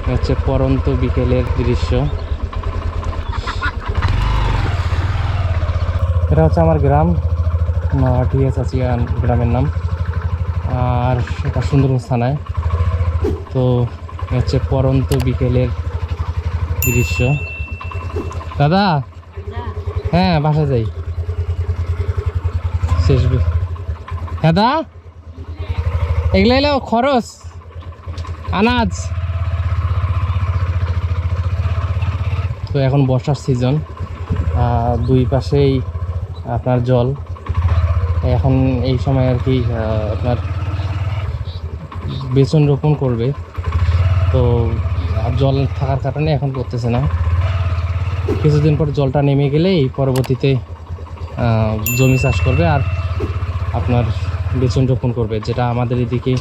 হচ্ছে পরন্ত বিকেলের দৃশ্য। এটা হচ্ছে আমার গ্রাম, নহাটিয়া চাচিয়া গ্রামের নাম, আর এটা সুন্দরবন থানায়। তো হচ্ছে পরন্ত বিকেলের দৃশ্য। দাদা, হ্যাঁ বাসা যাই শেষ। হ্যাঁ দা, এগুলো এলো খরচ আনাজ। তো এখন বর্ষার সিজন, দুই পাশেই আপনার জল। এখন এই সময় আর কি আপনার বেচন রোপণ করবে, তো জল থাকার কারণে এখন করতেছে না। কিছুদিন পর জলটা নেমে গেলেই পরবর্তীতে জমি চাষ করবে আর আপনার বেচন রোপণ করবে, যেটা আমাদের এদিকে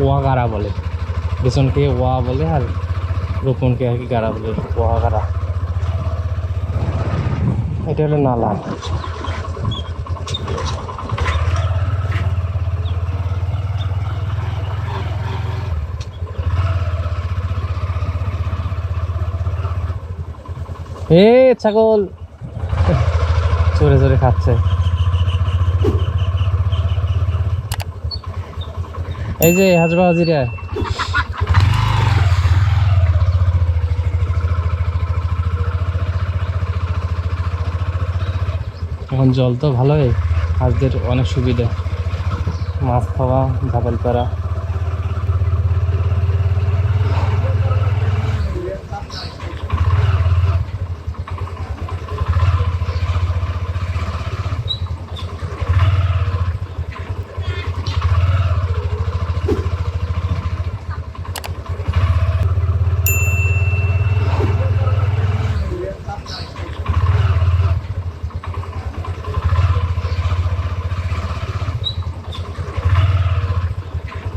ওয়া গাড়া বলে। বেচনকে ওয়া বলে আর রোপণকে আর কি গাড়া বলে, ওয়া গাড়া। এটা হলো নালা। এ ছাগল চড়ে চড়ে খাচ্ছে। এই যে হাজবা হাজিরা, এখন জল তো ভালোই, হাঁসদের অনেক সুবিধা, মাছ খাওয়া, ঝাপাল পাড়া।